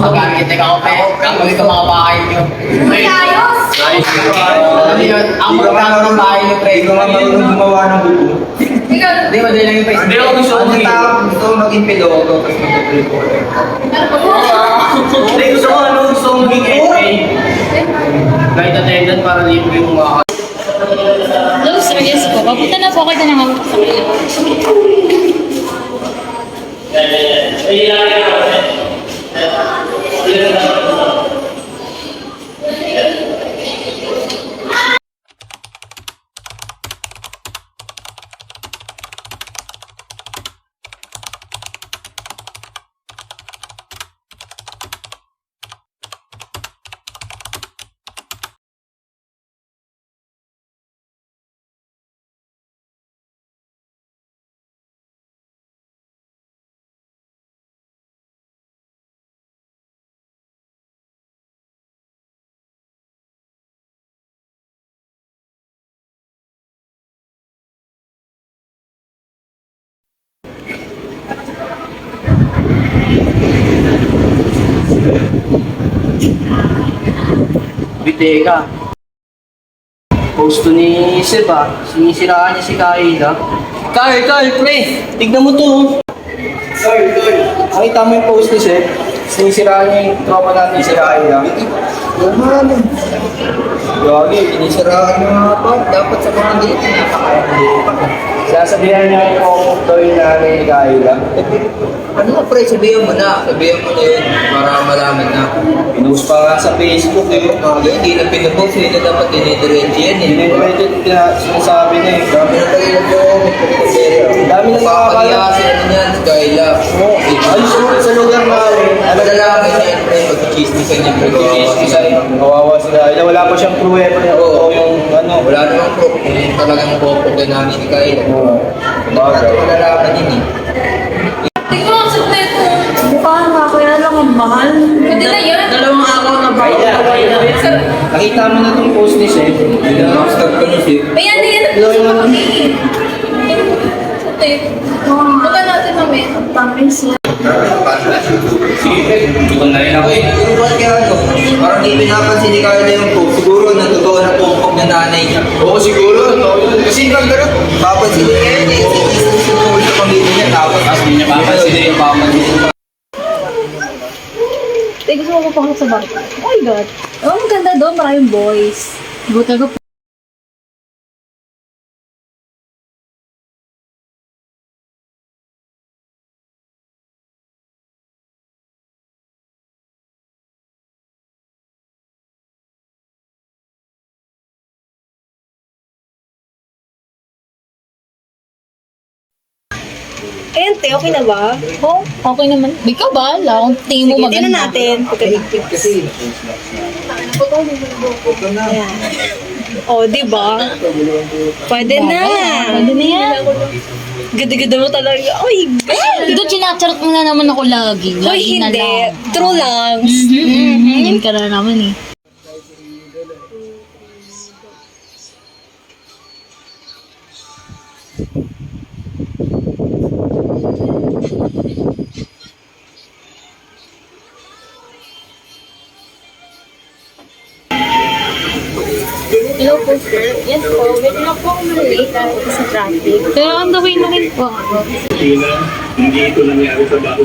Mag-architect ako, pe. Kapag ito mga bahay nyo. Ayos! Ano yun? Ang magkano ng bahay nyo, pre? Ikaw nga marunong gumawa ng buto. Hindi, madali lang yung face. Hindi ako gusto gusto ko maging piloto tapos mag-reporter. Hindi, gusto ko maging FA. Flight attendant para libre yung mga... Hello, serious po. Papunta na po kayo ng hawak sa kanila. Biteka. Post to ni Seb sinisiraan niya si Kyle Kyle, pre! Tignan mo to. Sorry. Nakita mo yung post ni Seb? Sinisiraan niya yung tropa natin si Kyle Ano? Gagi, inisiraan mo nga pa. Dapat sa mga dito. Sasabihan niya yung toy namin ni Kyle Ano nga pre, sabihan mo na. Sabihan mo na yun para malaman na. Pinost pa nga sa Facebook Hindi na pinupost, hindi na dapat dinidiretso yan eh. Hindi medyo sinasabi na eh. Grabe na tayo nag-comment. Dami na Papakaliyasin ano yan, Skyla. Ayos mo sa lugar namin. Ano na lang, ganyan, pre, pag-chismisan niya, pre. Kawawa sila. Wala pa siyang pruweba niya. Oo. Yung ano. Wala namang proof kung yung talagang pupunta namin ni Kyle. Bakit? Malalaman yun eh. Tingnan mo sa neto. Mukha nga, kaya lang ang mahal. Pwede na yun. Dalawang araw na ba? Nakita mo na itong post ni Seth. Start ko na siya. May ano yan? Blowing mo na. Punta natin namin. Ang tamis na. Ito na rin ako eh. Yung ba kaya ano? Parang di pinapansin ni Kyle yung post. Siguro natutuwa na tumpok ng nanay niya. Oo, siguro. Kasi nagkaroon. Papansin niya yun eh. Kasi sa pamilya niya. Tapos Hindi niya papansin yung pamansin. Tay, gusto mo mapakot sa barko? Oh my God. Oh, maganda doon. Maraming boys. Buta ko. Ayan, te, okay na ba? Oh, okay naman. Ikaw ba? Akong tingin mo Tingnan maganda. natin. kasi. Ayan. O, di ba? Pwede na. Pwede na yan. Ganda-ganda mo talaga. Oy, Ito, chinacharot mo na naman ako lagi. Hoy, Lagi na hindi. lang. True lang. Yan ka na naman eh. Hello po, sir. Yes po. Pwede na po ako malate sa traffic. Pero on the way na rin po ako. Hindi ito nangyari sa bago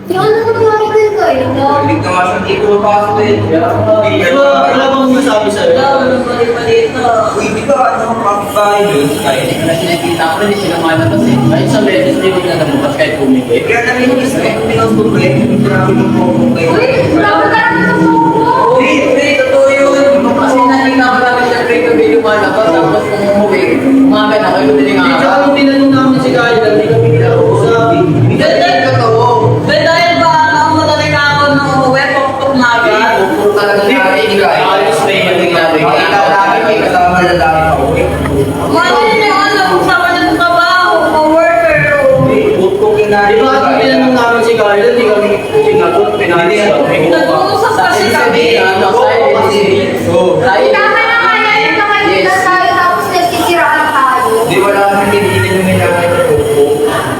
Yung ano ko nangyari din ko eh. Hindi ka nga siya dito mapasok eh. Wala bang masabi sa'yo? Hindi ka, ano ang kapitbahay doon? Kasi nakita ko rin sila malabas eh. Kahit sa beses, hindi ko na namabas kahit bumigay. Kaya narinig sa kanya pinagbuto eh. Hindi namin yung popo kayo. Hindi, totoo yun. Kasi nakita ko namin siya rin kami lumalabas. Tapos kung umuwi, umamin ako yung hindi nga. Hindi ka kung tinanong namin si Kyle, hindi kami kinakausap. Hindi ka totoo. Dahil ba ang madaling ako nung umuwi, pagpag maga? Puro talaga namin Kyle. Ayos na yun yung namin. Makita namin may kasama na lalaki pa uwi. Ano yun yung ano, kasama niya sa trabaho, ka-worker. Kung Di kinarin ba kung tinanong namin si Kyle, hindi kami sinagot, pinalis kami. Nag-uusap kasi kami. Tama na nga yan, yung nakaibigan tayo tapos nagkisiraan tayo. Di wala kami tinitin yung nilagay na popo.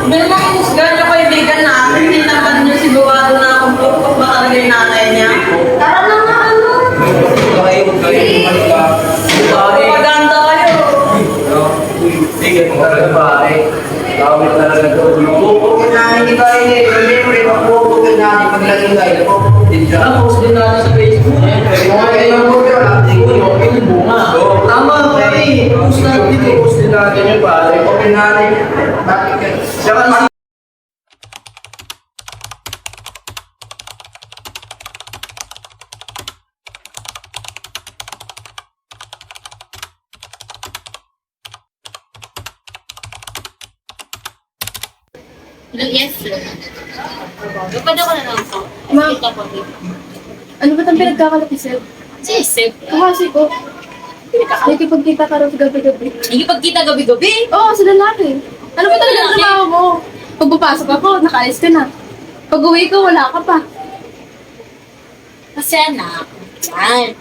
Hindi naman kumusgan yung kaibigan natin. Hindi naman yung sigurado na kung pagpag ba talaga yung nanay niya. Tara na nga ano. Huwag kayo bumalik ka. Maganda kayo. Sige, kung talaga pare. Tawag talaga ito. Pupugin namin ni Kyle eh. Remember, pupugin namin paglaging Kyle. Pupugin siya. Post din natin sa Facebook. Kung ano yung pupugin, wala akong Yung bunga. Tama, pare. Post natin dito. Post din natin yun, pare. Pupugin natin. Bakit ka? Tsaka Yes, sir. Pwede ko na lang ito. Ma'am. Kita ko dito. Ano ba itong pinagkakalaki, sir? Yes, sir. Kasi ko, nakikipagkita ka rin sa gabi-gabi. Nakikipagkita gabi-gabi. Oo, sa lalaki. Ano ba talaga ang trabaho mo? Pag papasok ako, nakaalis ka na. Pag uwi ko, wala ka pa. Kasi anak, yan.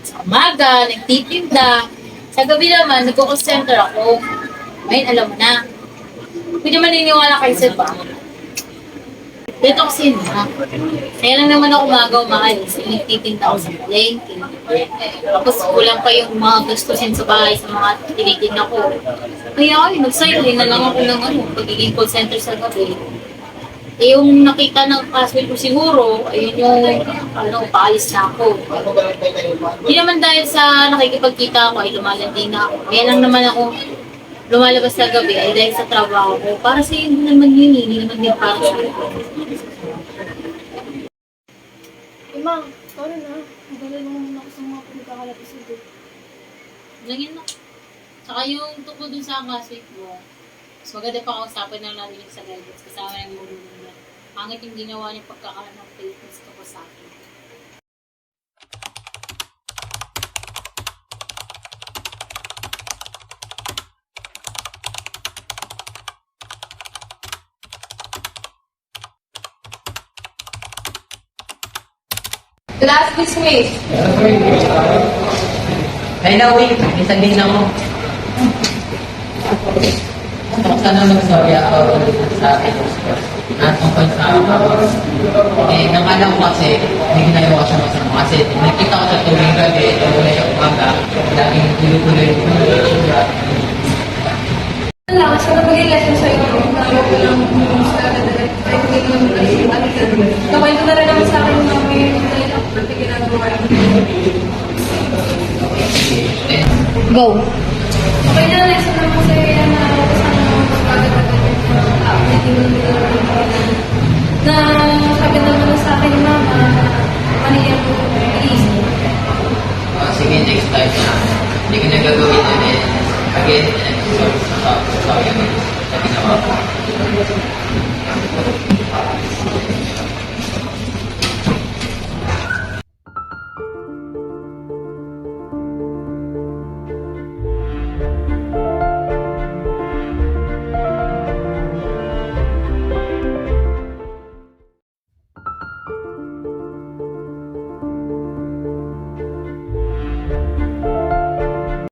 Sa umaga, nagtitinda. Sa gabi naman, nagko-call center ako. Ngayon, alam mo na. Pwede maniniwala kayo sa ba? Dito kasi na. Kaya lang naman ako umaga-umalis. Nagtitinda ako sa palengke. Tapos kulang pa yung mga gastusin sa bahay sa mga tinitinda ko. Kaya ay, nag-sideline na lang ako ng pagiging call center sa gabi. Eh, yung nakita ng classmate ko siguro, ayun yung, paalis na ako. Hindi naman dahil sa nakikipagkita ako, ay lumalandi na ako. Kaya lang naman ako lumalabas sa gabi, ay dahil sa trabaho ko. Para sa iyo naman yun, hindi naman din para sa akin. Ma, sorry na. Madali lang naman ako sa mga pinagkakalaki sa ito. Lagyan na. Saka yung tungkol dun sa classmate mo, mas maganda pa kausapan na narinig sa guidance kasama ng mulo nila. Pangit yung ginawa niya pagkakaroon ng papers ko sa akin. Last dismiss. Ay na, wait. Minsan din ako. Sana mag-sorry ako sa akin. At tungkol sa ako. Eh, nang alam ko kasi, may ginagawa ko siya masama. Kasi nakita ko sa tuwing gabi, wala siya umaga. Laging tuloy-tuloy siya. Lang, sa nabagay lesson sa iyo, nayo ko lang kung sa kagadalag, ay kung ito yung nakwento na rin naman sa akin na may pati ginagawa. Go! Okay na, lesson naman sa iyo yan na kasama naman sa kagadalag na sabi naman na sa akin ni mama, maniyan ko, please. Sige, next time na. Hindi ko na gagawin ulit. Again, sorry.